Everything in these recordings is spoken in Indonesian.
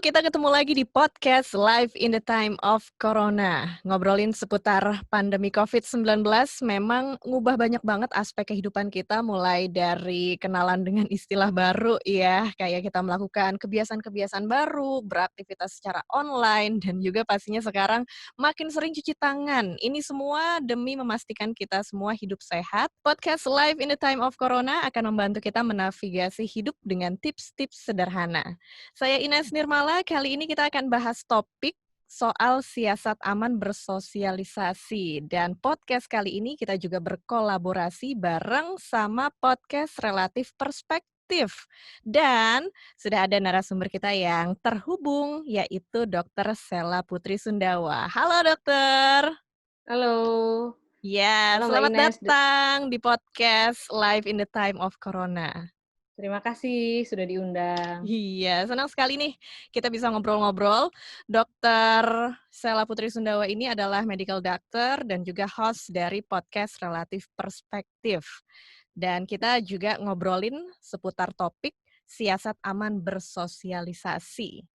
kita ketemu lagi di podcast Live in the Time of Corona. Ngobrolin seputar pandemi COVID-19 memang ngubah banyak banget aspek kehidupan kita, mulai dari kenalan dengan istilah baru ya, kayak kita melakukan kebiasaan-kebiasaan baru, beraktivitas secara online, dan juga pastinya sekarang makin sering cuci tangan. Ini semua demi memastikan kita semua hidup sehat. Podcast Live in the Time of Corona akan membantu kita menavigasi hidup dengan tips-tips sederhana. Saya Ines Nirmala, kali ini kita akan bahas topik soal siasat aman bersosialisasi. Dan podcast kali ini kita juga berkolaborasi bareng sama podcast Relatif Perspektif. Dan sudah ada narasumber kita yang terhubung, yaitu Dr. Sela Putri Sundawa. Halo dokter. Halo, Ya, halo Mbak selamat Ines. datang di podcast Live in the Time of Corona. Terima kasih sudah diundang. Iya, senang sekali nih kita bisa ngobrol-ngobrol. Dokter Sela Putri Sundawa ini adalah medical doctor dan juga host dari podcast Relatif Perspektif. Dan kita juga ngobrolin seputar topik siasat aman bersosialisasi.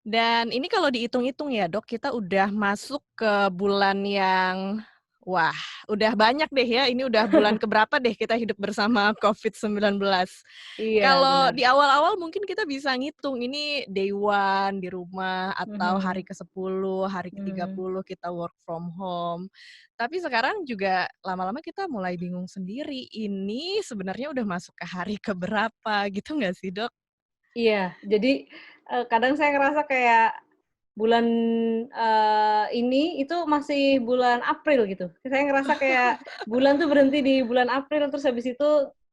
Dan ini kalau dihitung-hitung ya dok, kita udah masuk ke bulan yang, wah udah banyak deh ya, ini udah bulan keberapa deh kita hidup bersama COVID-19. Iya, Kalau benar. di awal-awal mungkin kita bisa ngitung ini day one di rumah atau hari Mhm, ke-10, hari mhm. ke-30 kita work from home. Tapi sekarang juga lama-lama kita mulai bingung sendiri, ini sebenarnya udah masuk ke hari keberapa gitu nggak sih dok? Iya, jadi, kadang saya ngerasa kayak bulan, ini itu masih bulan April gitu. Saya ngerasa kayak bulan tuh berhenti di bulan April, terus habis itu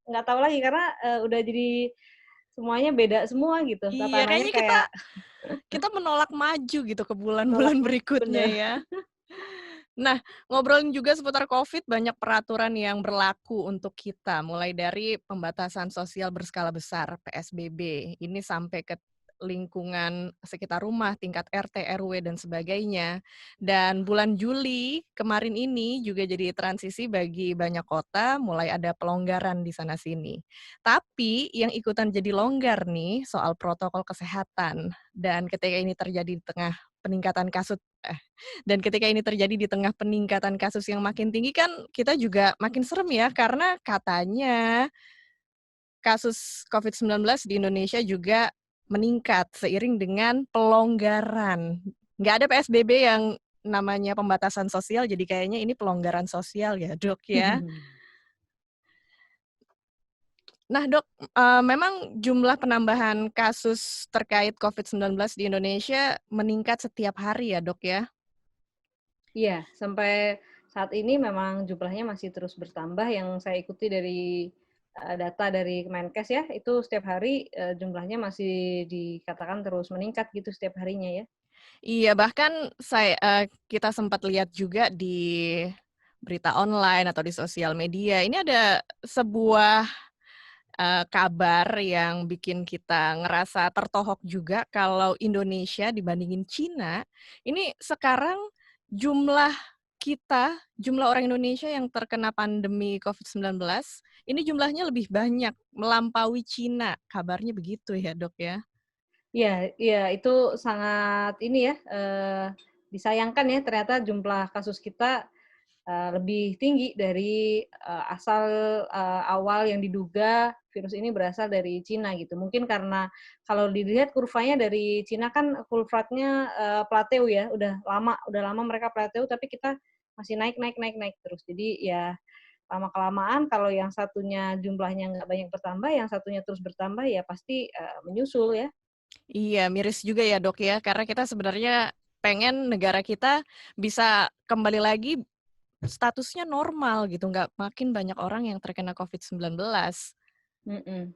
nggak tahu lagi karena, udah jadi semuanya beda semua gitu, Iya, tatanannya kayaknya kita kayak kita menolak maju gitu ke nolak bulan-bulan maju, berikutnya bener. ya. Nah, ngobrolin juga seputar COVID, banyak peraturan yang berlaku untuk kita, mulai dari pembatasan sosial berskala besar, PSBB, ini sampai ke lingkungan sekitar rumah, tingkat RT, RW, dan sebagainya. Dan bulan Juli kemarin ini juga jadi transisi bagi banyak kota, mulai ada pelonggaran di sana-sini. Tapi yang ikutan jadi longgar nih soal protokol kesehatan. Dan ketika ini terjadi di tengah peningkatan kasus dan ketika ini terjadi di tengah peningkatan kasus yang makin tinggi kan kita juga makin serem ya, karena katanya kasus COVID-19 di Indonesia juga meningkat seiring dengan pelonggaran. Nggak ada PSBB yang namanya pembatasan sosial, jadi kayaknya ini pelonggaran sosial ya, Dok, ya. Nah, Dok, memang jumlah penambahan kasus terkait COVID-19 di Indonesia meningkat setiap hari ya, Dok, ya? Iya, sampai saat ini memang jumlahnya masih terus bertambah yang saya ikuti dari, data dari Kemenkes ya, itu setiap hari, jumlahnya masih dikatakan terus meningkat gitu setiap harinya ya. Iya, bahkan kita sempat lihat juga di berita online atau di sosial media, ini ada sebuah, kabar yang bikin kita ngerasa tertohok juga kalau Indonesia dibandingin Cina, ini sekarang jumlah jumlah orang Indonesia yang terkena pandemi COVID-19, ini jumlahnya lebih banyak, melampaui Cina, kabarnya begitu ya, Dok, ya? Iya, iya, itu sangat ini ya, disayangkan ya ternyata jumlah kasus kita, lebih tinggi dari, asal, awal yang diduga virus ini berasal dari Cina gitu. Mungkin karena kalau dilihat kurvanya dari Cina kan kurvanya, plateau ya, udah lama mereka plateau tapi kita masih naik naik naik naik terus. Jadi ya lama-kelamaan kalau yang satunya jumlahnya nggak banyak bertambah, yang satunya terus bertambah ya pasti, menyusul ya. Iya, miris juga ya, Dok, ya, karena kita sebenarnya pengen negara kita bisa kembali lagi statusnya normal gitu, nggak makin banyak orang yang terkena COVID-19. Mhm,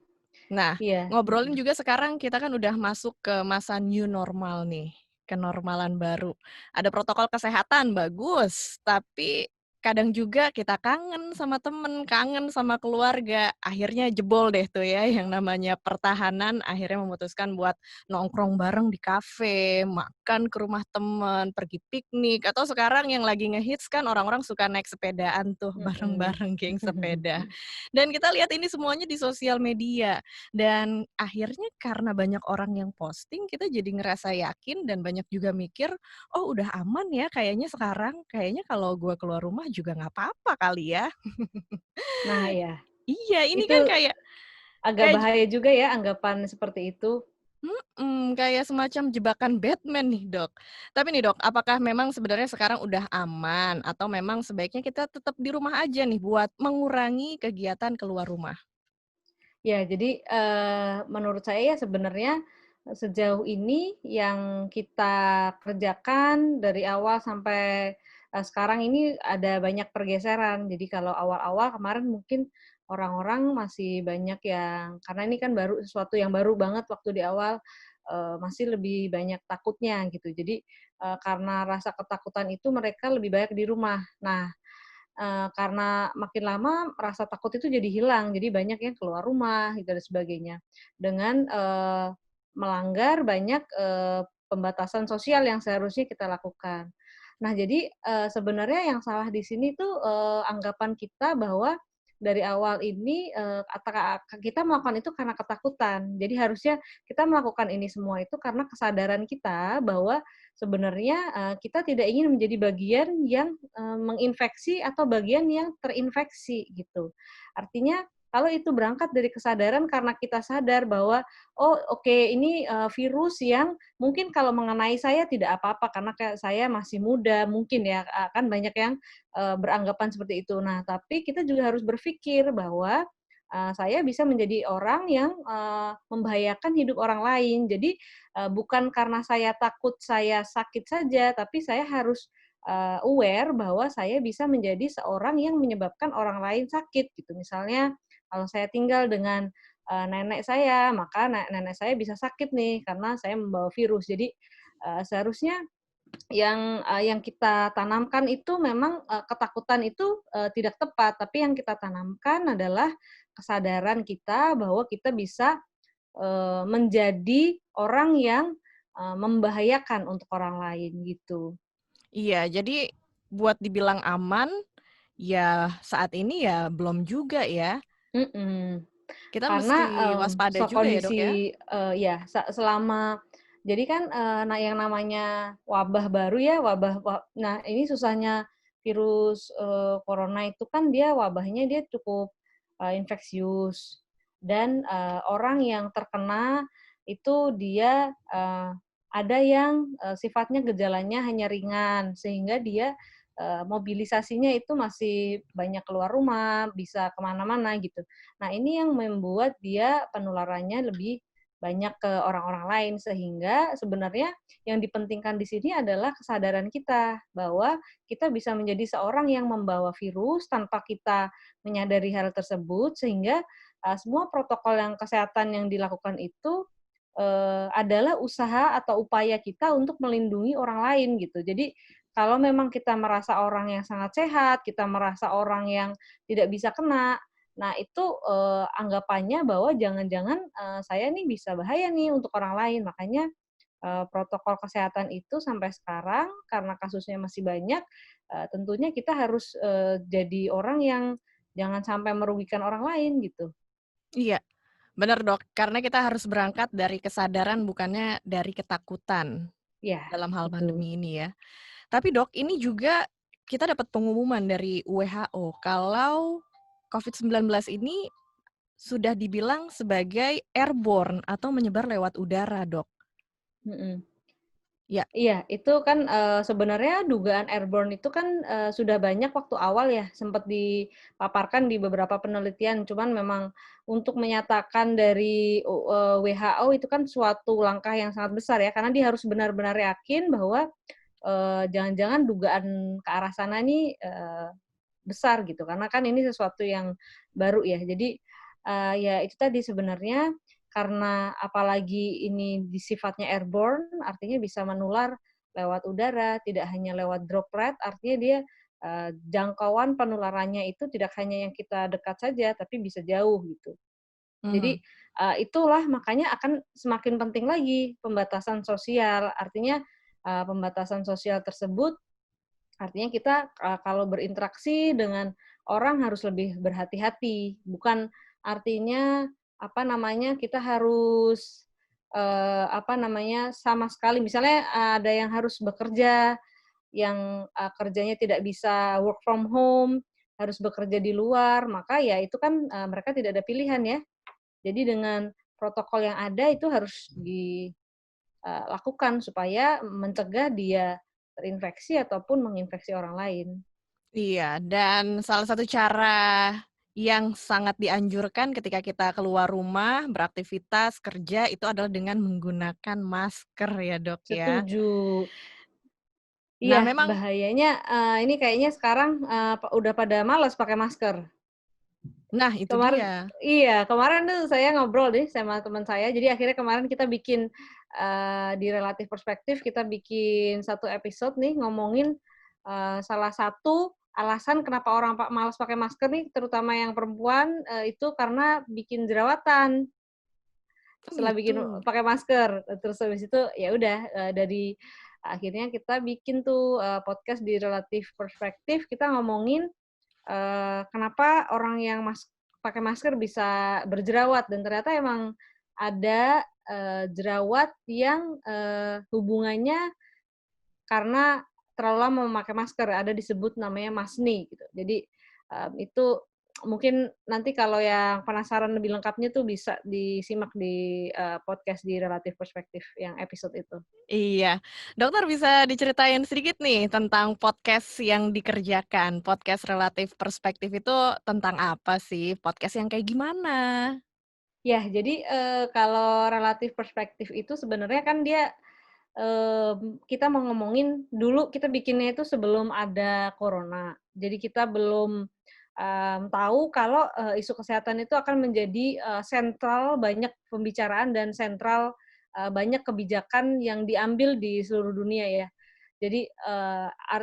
Nah, iya, ngobrolin mhm. juga sekarang kita kan udah masuk ke masa new normal nih, kenormalan baru. Ada protokol kesehatan bagus, tapi kadang juga kita kangen sama temen, kangen sama keluarga, akhirnya jebol deh tuh ya yang namanya pertahanan, akhirnya memutuskan buat nongkrong bareng di kafe, makan ke rumah temen, pergi piknik, atau sekarang yang lagi ngehits kan orang-orang suka naik sepedaan tuh Mhm. bareng-bareng geng sepeda. Dan kita lihat ini semuanya di sosial media, dan akhirnya karena banyak orang yang posting, kita jadi ngerasa yakin dan banyak juga mikir, "Oh udah aman ya kayaknya sekarang, kayaknya kalau gua keluar rumah juga nggak apa-apa kali ya." Nah ya, Iya, ini itu kan kayak agak kayak bahaya juga ya anggapan seperti itu. kayak semacam jebakan Batman nih, Dok. Tapi nih, Dok, apakah memang sebenarnya sekarang udah aman atau memang sebaiknya kita tetap di rumah aja nih buat mengurangi kegiatan keluar rumah? Ya, jadi, menurut saya ya sebenarnya, sejauh ini yang kita kerjakan dari awal sampai, sekarang ini ada banyak pergeseran. Jadi kalau awal-awal kemarin mungkin orang-orang masih banyak yang karena ini kan baru sesuatu yang baru banget waktu di awal, masih lebih banyak takutnya gitu. Jadi, karena rasa ketakutan itu mereka lebih banyak di rumah. Nah, karena makin lama rasa takut itu jadi hilang, jadi banyak yang keluar rumah gitu dan sebagainya. Dengan, melanggar banyak, pembatasan sosial yang seharusnya kita lakukan. Nah jadi, sebenarnya yang salah di sini tuh, anggapan kita bahwa dari awal ini, kita melakukan itu karena ketakutan. Jadi harusnya kita melakukan ini semua itu karena kesadaran kita bahwa sebenarnya, kita tidak ingin menjadi bagian yang, menginfeksi atau bagian yang terinfeksi gitu. Artinya kalau itu berangkat dari kesadaran karena kita sadar bahwa, "Oh oke ini, virus yang mungkin kalau mengenai saya tidak apa-apa karena kayak saya masih muda," mungkin ya, kan banyak yang, beranggapan seperti itu. Nah tapi kita juga harus berpikir bahwa, saya bisa menjadi orang yang, membahayakan hidup orang lain. Jadi, bukan karena saya takut saya sakit saja, tapi saya harus, aware bahwa saya bisa menjadi seorang yang menyebabkan orang lain sakit gitu. Misalnya kalau saya tinggal dengan, nenek saya, maka nenek saya bisa sakit nih karena saya membawa virus. Jadi, seharusnya yang kita tanamkan itu memang, ketakutan itu, tidak tepat, tapi yang kita tanamkan adalah kesadaran kita bahwa kita bisa, menjadi orang yang, membahayakan untuk orang lain gitu. Iya, jadi buat dibilang aman, ya saat ini ya belum juga ya. Mhm. Kita Karena, mesti waspada juga ya, Dok, ya? kondisi, ya selama jadi kan, nah yang namanya wabah baru ya, nah ini susahnya virus, corona itu kan dia wabahnya dia cukup, infeksius dan, orang yang terkena itu dia, ada yang, sifatnya gejalanya hanya ringan sehingga dia, mobilisasinya itu masih banyak keluar rumah, bisa ke mana-mana gitu. Nah, ini yang membuat dia penularannya lebih banyak ke orang-orang lain, sehingga sebenarnya yang dipentingkan di sini adalah kesadaran kita, bahwa kita bisa menjadi seorang yang membawa virus tanpa kita menyadari hal tersebut, sehingga, semua protokol yang kesehatan yang dilakukan itu, adalah usaha atau upaya kita untuk melindungi orang lain, gitu. Jadi, kalau memang kita merasa orang yang sangat sehat, kita merasa orang yang tidak bisa kena, nah itu, anggapannya bahwa jangan-jangan, saya nih bisa bahaya nih untuk orang lain. Makanya, protokol kesehatan itu sampai sekarang karena kasusnya masih banyak, tentunya kita harus, jadi orang yang jangan sampai merugikan orang lain gitu. Iya, bener, Dok, karena kita harus berangkat dari kesadaran bukannya dari ketakutan Ya dalam hal itu. pandemi ini ya. Tapi, Dok, ini juga kita dapat pengumuman dari WHO kalau COVID-19 ini sudah dibilang sebagai airborne atau menyebar lewat udara, Dok. Mhm. Ya, Iya, itu kan, sebenarnya dugaan airborne itu kan, sudah banyak waktu awal ya, sempat dipaparkan di beberapa penelitian. Cuman memang untuk menyatakan dari WHO itu kan suatu langkah yang sangat besar ya, karena dia harus benar-benar yakin bahwa, jangan-jangan dugaan ke arah sana nih, besar gitu, karena kan ini sesuatu yang baru ya. Jadi, ya itu tadi sebenarnya karena apalagi ini sifatnya airborne, artinya bisa menular lewat udara, tidak hanya lewat droplet, artinya dia, jangkauan penularannya itu tidak hanya yang kita dekat saja, tapi bisa jauh gitu. Jadi, Mhm. itulah makanya akan semakin penting lagi pembatasan sosial. Artinya, pembatasan sosial tersebut artinya kita, kalau berinteraksi dengan orang harus lebih berhati-hati. Bukan artinya, apa namanya, kita harus, apa namanya, sama sekali misalnya ada yang harus bekerja, yang, kerjanya tidak bisa work from home, harus bekerja di luar, maka ya itu kan, mereka tidak ada pilihan ya. Jadi dengan protokol yang ada itu harus dilakukan supaya mencegah dia terinfeksi ataupun menginfeksi orang lain. Iya, dan salah satu cara yang sangat dianjurkan ketika kita keluar rumah, beraktivitas, kerja, itu adalah dengan menggunakan masker ya, Dok, ya. Setuju. Nah, Iya, memang bahayanya, ini kayaknya sekarang, udah pada malas pakai masker. nah itu Kemarin dia. iya, kemarin tuh saya ngobrol deh sama teman saya, jadi akhirnya kemarin kita bikin, di Relatif Perspektif kita bikin satu episode nih ngomongin, salah satu alasan kenapa orang malas pakai masker nih, terutama yang perempuan, itu karena bikin jerawatan Oh setelah bikin gitu. pakai masker. Terus habis itu ya udah, dari akhirnya kita bikin tuh, podcast di Relatif Perspektif, kita ngomongin kenapa orang yang pakai masker bisa berjerawat dan ternyata emang ada, jerawat yang, hubungannya karena terlalu lama memakai masker, ada disebut namanya masni gitu. Jadi, itu mungkin nanti kalau yang penasaran lebih lengkapnya tuh bisa disimak di, podcast di Relatif Perspektif yang episode itu. Iya. Dokter bisa diceritain sedikit nih tentang podcast yang dikerjakan. Podcast Relatif Perspektif itu tentang apa sih? Podcast yang kayak gimana? Ya, jadi, kalau Relatif Perspektif itu sebenarnya kan dia kita mau ngomongin dulu kita bikinnya itu sebelum ada corona. Jadi kita belum, tahu kalau, isu kesehatan itu akan menjadi, sentral banyak pembicaraan dan sentral, banyak kebijakan yang diambil di seluruh dunia ya. Jadi,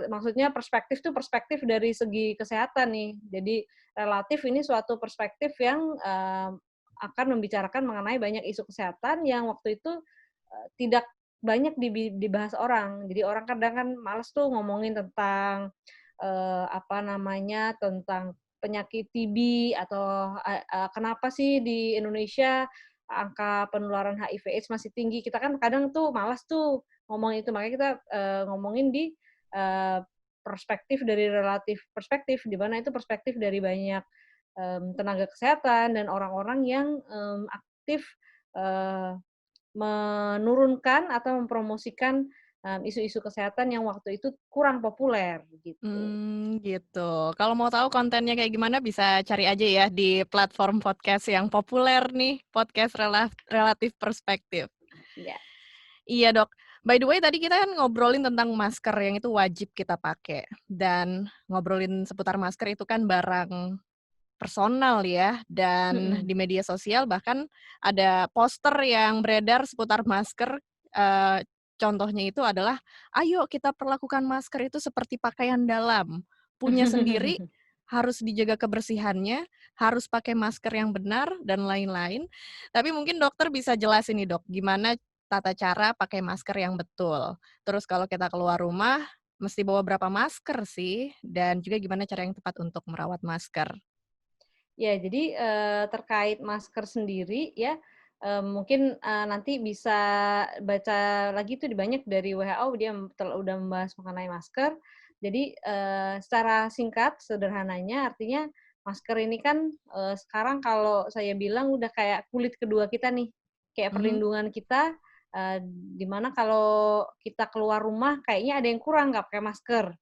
maksudnya perspektif tuh perspektif dari segi kesehatan nih. Jadi relatif ini suatu perspektif yang, akan membicarakan mengenai banyak isu kesehatan yang waktu itu, tidak banyak dibahas orang. Jadi orang kadang kan males tuh ngomongin tentang, apa namanya, tentang penyakit TB atau, kenapa sih di Indonesia angka penularan HIV/AIDS masih tinggi. Kita kan kadang tuh malas tuh ngomongin itu. Makanya kita, ngomongin di, eee, perspektif dari relatif perspektif, di mana itu perspektif dari banyak, tenaga kesehatan dan orang-orang yang, aktif, eee menurunkan atau mempromosikan, isu-isu kesehatan yang waktu itu kurang populer, gitu. Gitu. Kalau mau tahu kontennya kayak gimana bisa cari aja ya di platform podcast yang populer nih, podcast Relatif Perspektif. Iya. Iya, Dok. By the way tadi kita kan ngobrolin tentang masker yang itu wajib kita pakai, dan ngobrolin seputar masker itu kan barang personal ya, dan Mhm. di media sosial bahkan ada poster yang beredar seputar masker, contohnya itu adalah, "Ayo kita perlakukan masker itu seperti pakaian dalam, punya sendiri, harus dijaga kebersihannya, harus pakai masker yang benar, dan lain-lain." Tapi mungkin dokter bisa jelasin nih Dok, gimana tata cara pakai masker yang betul? Terus kalau kita keluar rumah, mesti bawa berapa masker sih? Dan juga gimana cara yang tepat untuk merawat masker? Ya, jadi, terkait masker sendiri ya, mungkin, nanti bisa baca lagi tuh di banyak dari WHO dia udah membahas mengenai masker. Jadi, secara singkat sederhananya artinya masker ini kan, sekarang kalau saya bilang udah kayak kulit kedua kita nih, kayak Mhm. perlindungan kita, di mana kalau kita keluar rumah kayaknya ada yang kurang nggak pakai masker.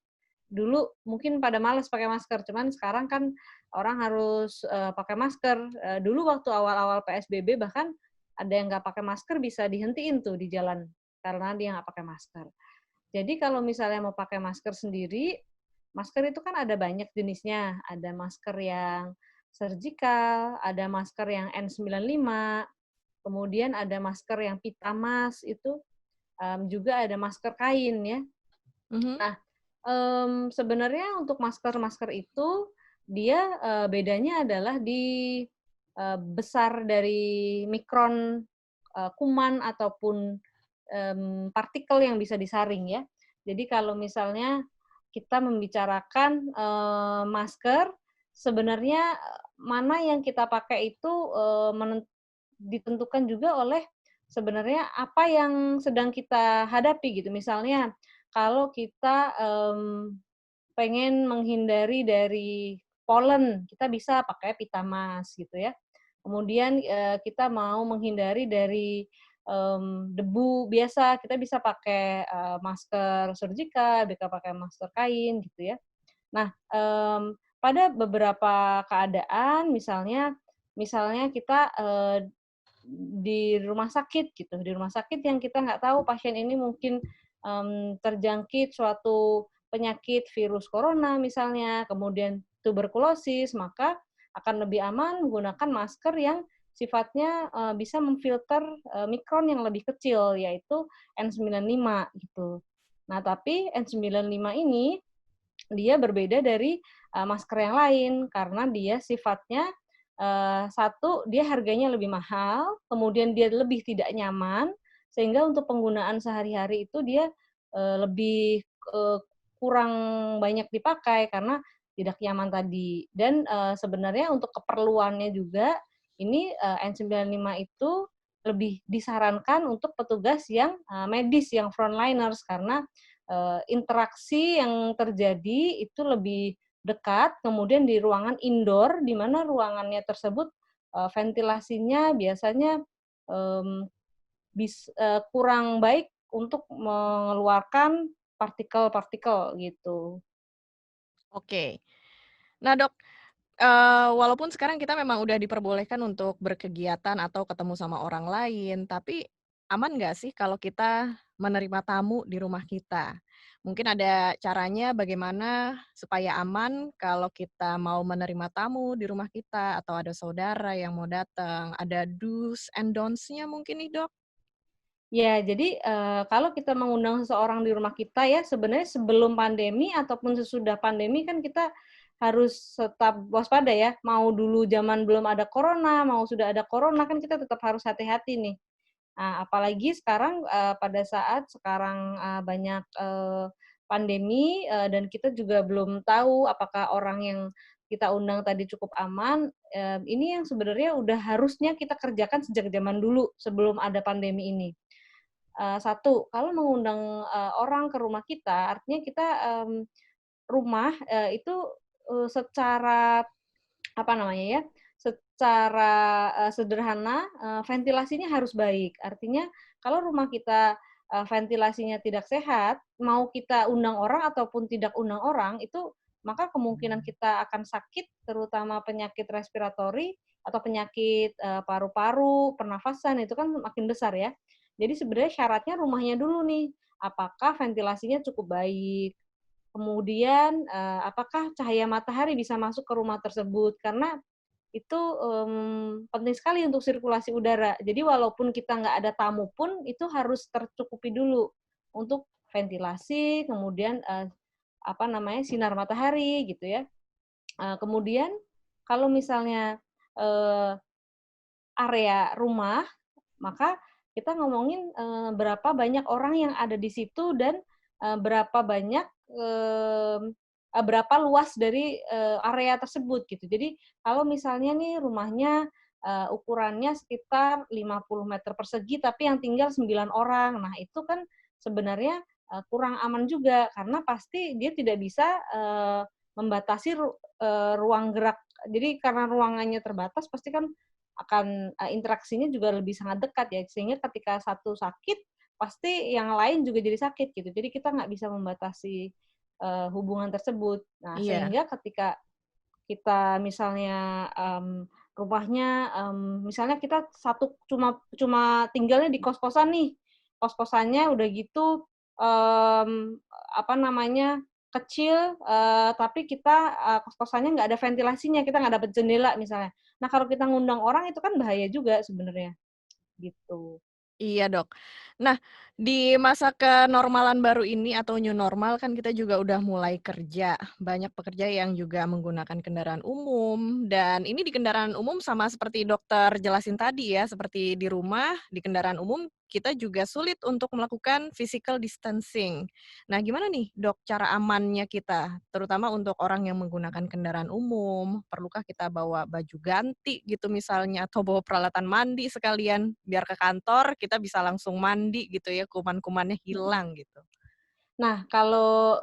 Dulu mungkin pada males pakai masker, cuman sekarang kan orang harus, pakai masker. Dulu waktu awal-awal PSBB bahkan ada yang nggak pakai masker bisa dihentiin tuh di jalan, karena dia nggak pakai masker. Jadi kalau misalnya mau pakai masker sendiri, masker itu kan ada banyak jenisnya. Ada masker yang surgical, ada masker yang N95, kemudian ada masker yang pita mask itu, juga ada masker kain ya. Mhm. Sebenarnya untuk masker-masker itu dia, bedanya adalah di, besar dari mikron, kuman ataupun, partikel yang bisa disaring ya. Jadi kalau misalnya kita membicarakan, masker, sebenarnya, mana yang kita pakai itu, ditentukan juga oleh sebenarnya apa yang sedang kita hadapi gitu. Misalnya kalau kita, pengen menghindari dari pollen, kita bisa pakai pita mas gitu ya. Kemudian, kita mau menghindari dari, debu biasa, kita bisa pakai, masker surgical, bisa pakai masker kain gitu ya. Nah, pada beberapa keadaan misalnya misalnya kita, di rumah sakit gitu, di rumah sakit yang kita nggak tahu pasien ini mungkin, terjangkit suatu penyakit virus corona misalnya, kemudian tuberkulosis, maka akan lebih aman menggunakan masker yang sifatnya, bisa memfilter, mikron yang lebih kecil, yaitu N95 gitu. Nah, tapi N95 ini dia berbeda dari, masker yang lain karena dia sifatnya, satu dia harganya lebih mahal, kemudian dia lebih tidak nyaman, sehingga untuk penggunaan sehari-hari itu dia, lebih, eee, kurang banyak dipakai karena tidak nyaman tadi. Dan, sebenarnya untuk keperluannya juga ini, N95 itu lebih disarankan untuk petugas yang, medis, yang frontliners karena interaksi yang terjadi itu lebih dekat, kemudian di ruangan indoor, di mana ruangannya tersebut, ventilasinya biasanya, mmm, kurang baik untuk mengeluarkan partikel-partikel, gitu. Oke. Nah, Dok, walaupun sekarang kita memang udah diperbolehkan untuk berkegiatan atau ketemu sama orang lain, tapi aman nggak sih kalau kita menerima tamu di rumah kita? Mungkin ada caranya bagaimana supaya aman kalau kita mau menerima tamu di rumah kita atau ada saudara yang mau datang, ada do's and don'ts-nya mungkin nih, Dok? Ya, jadi, kalau kita mengundang seseorang di rumah kita ya, sebenarnya sebelum pandemi ataupun sesudah pandemi kan kita harus tetap waspada ya. Mau dulu zaman belum ada corona, mau sudah ada corona kan kita tetap harus hati-hati nih. Nah, apalagi sekarang, pada saat sekarang, banyak, pandemi, dan kita juga belum tahu apakah orang yang kita undang tadi cukup aman, ini yang sebenarnya udah harusnya kita kerjakan sejak zaman dulu, sebelum ada pandemi ini. Satu, kalau mengundang, orang ke rumah kita, artinya kita, rumah, itu, secara apa namanya ya, secara, sederhana, ventilasinya harus baik. Artinya kalau rumah kita, ventilasinya tidak sehat, mau kita undang orang ataupun tidak undang orang, itu maka kemungkinan kita akan sakit, terutama penyakit respiratori atau penyakit, paru-paru, pernafasan, itu kan makin besar ya. Jadi sebenarnya syaratnya rumahnya dulu nih, apakah ventilasinya cukup baik, kemudian, apakah cahaya matahari bisa masuk ke rumah tersebut, karena itu, penting sekali untuk sirkulasi udara. Jadi walaupun kita nggak ada tamu pun, itu harus tercukupi dulu untuk ventilasi, kemudian, apa namanya, sinar matahari gitu ya. Kemudian kalau misalnya, eee, area rumah, maka kita ngomongin, berapa banyak orang yang ada di situ dan, berapa banyak, berapa luas dari, area tersebut gitu. Jadi kalau misalnya nih rumahnya, ukurannya sekitar 50 meter persegi tapi yang tinggal 9 orang. Nah itu kan sebenarnya, kurang aman juga karena pasti dia tidak bisa, membatasi ruang gerak. Jadi karena ruangannya terbatas pasti kan akan, interaksinya juga lebih sangat dekat ya, sehingga ketika satu sakit, pasti yang lain juga jadi sakit gitu. Jadi kita nggak bisa membatasi, hubungan tersebut. Nah, Iya. sehingga ketika kita misalnya, rumahnya, misalnya kita satu cuma cuma tinggalnya di kos-kosan nih, kos-kosannya udah gitu, apa namanya, kecil, tapi kita, kos-kosannya nggak ada ventilasinya, kita nggak dapet jendela misalnya. Nah, kalau kita ngundang orang itu kan bahaya juga sebenarnya, gitu. Iya, Dok. Nah, di masa kenormalan baru ini atau new normal kan kita juga udah mulai kerja. Banyak pekerja yang juga menggunakan kendaraan umum dan ini di kendaraan umum sama seperti dokter jelasin tadi ya, seperti di rumah, di kendaraan umum kita juga sulit untuk melakukan physical distancing. Nah, gimana nih, Dok, cara amannya kita, terutama untuk orang yang menggunakan kendaraan umum? Perlukah kita bawa baju ganti gitu misalnya, atau bawa peralatan mandi sekalian, biar ke kantor kita bisa langsung mandi gitu ya, kuman-kumannya Mhm. hilang gitu? Nah, kalau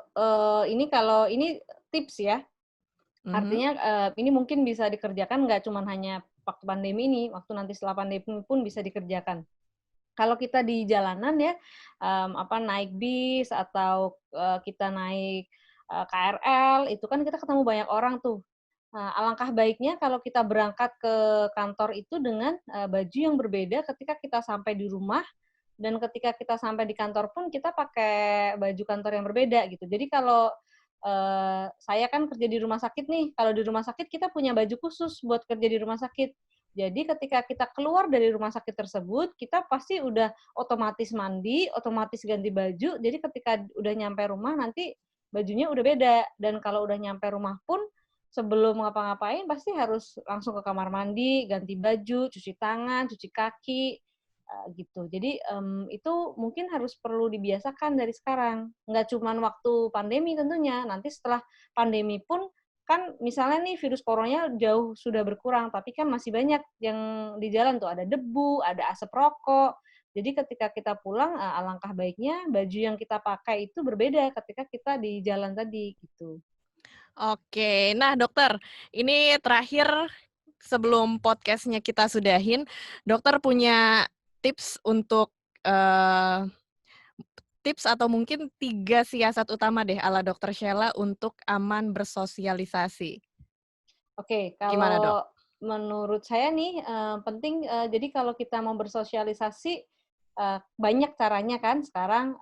ini tips ya, Mhm. artinya, ini mungkin bisa dikerjakan nggak cuman hanya waktu pandemi ini, waktu nanti setelah pandemi pun bisa dikerjakan. Kalau kita di jalanan ya, naik bis atau, kita naik, KRL, itu kan kita ketemu banyak orang tuh. Nah, alangkah baiknya kalau kita berangkat ke kantor itu dengan, baju yang berbeda ketika kita sampai di rumah, dan ketika kita sampai di kantor pun kita pakai baju kantor yang berbeda gitu. Jadi kalau, saya kan kerja di rumah sakit nih, kalau di rumah sakit kita punya baju khusus buat kerja di rumah sakit. Jadi ketika kita keluar dari rumah sakit tersebut, kita pasti udah otomatis mandi, otomatis ganti baju, jadi ketika udah nyampe rumah nanti bajunya udah beda. Dan kalau udah nyampe rumah pun, sebelum ngapa-ngapain pasti harus langsung ke kamar mandi, ganti baju, cuci tangan, cuci kaki, gitu. Jadi, itu mungkin harus perlu dibiasakan dari sekarang. Nggak cuman waktu pandemi tentunya, nanti setelah pandemi pun kan misalnya nih virus coronanya jauh sudah berkurang, tapi kan masih banyak yang di jalan tuh, ada debu, ada asap rokok. Jadi ketika kita pulang, alangkah baiknya baju yang kita pakai itu berbeda ketika kita di jalan tadi, gitu. Oke. Nah, dokter, ini terakhir sebelum podcast-nya kita sudahin, dokter punya tips untuk, eee, tips atau mungkin 3 siasat utama deh ala Dokter Sheila untuk aman bersosialisasi. Oke, Gimana, Dok? kalau menurut saya nih, penting, jadi kalau kita mau bersosialisasi, banyak caranya kan sekarang,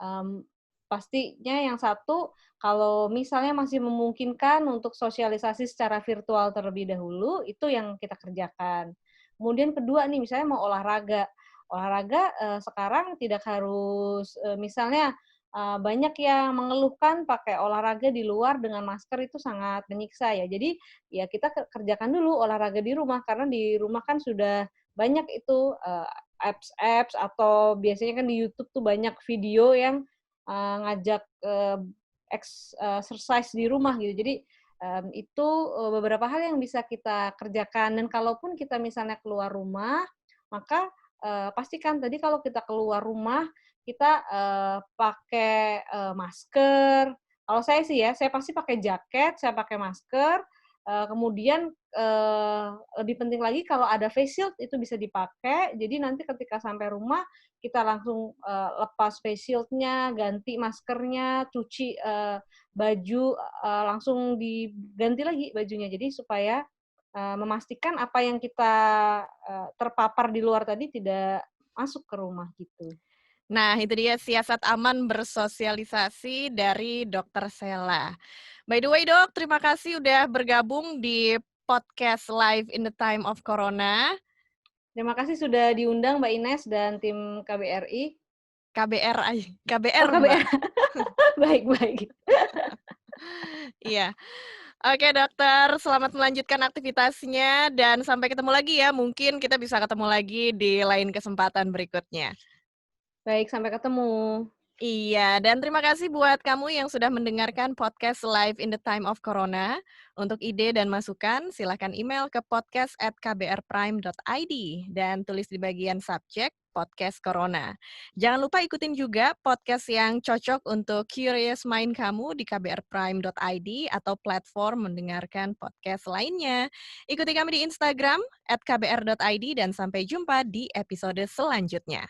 pastinya yang satu, kalau misalnya masih memungkinkan untuk sosialisasi secara virtual terlebih dahulu, itu yang kita kerjakan. Kemudian kedua nih, misalnya mau olahraga. Olahraga, sekarang tidak harus, misalnya banyak yang mengeluhkan pakai olahraga di luar dengan masker itu sangat menyiksa ya. Jadi, ya kita kerjakan dulu olahraga di rumah, karena di rumah kan sudah banyak itu, apps-apps atau biasanya kan di YouTube tuh banyak video yang, ngajak, exercise di rumah gitu. Jadi, itu, beberapa hal yang bisa kita kerjakan dan kalaupun kita misalnya keluar rumah, maka, pastikan tadi kalau kita keluar rumah, kita, pakai, masker. Kalau saya sih ya, saya pasti pakai jaket, saya pakai masker, kemudian, lebih penting lagi kalau ada face shield itu bisa dipakai, jadi nanti ketika sampai rumah, kita langsung, lepas face shield-nya, ganti maskernya, cuci, baju, langsung diganti lagi bajunya. Jadi supaya, memastikan apa yang kita, terpapar di luar tadi tidak masuk ke rumah gitu. Nah, itu dia siasat aman bersosialisasi dari Dokter Sela. By the way, Dok, terima kasih udah bergabung di podcast Live in the Time of Corona, Terima kasih sudah diundang Mbak Ines dan tim KBRI. KBR Oh, KBR, Mbak. KBR, baik baik. Iya. Oke, Dokter, selamat melanjutkan aktivitasnya dan sampai ketemu lagi ya. Mungkin kita bisa ketemu lagi di lain kesempatan berikutnya. Baik, sampai ketemu. Iya, dan terima kasih buat kamu yang sudah mendengarkan podcast Live in the Time of Corona. Untuk ide dan masukan, silakan email ke podcast@kbrprime.id dan tulis di bagian subjek podcast Corona. Jangan lupa ikutin juga podcast yang cocok untuk curious mind kamu di kbrprime.id atau platform mendengarkan podcast lainnya. Ikuti kami di Instagram @kbr.id dan sampai jumpa di episode selanjutnya.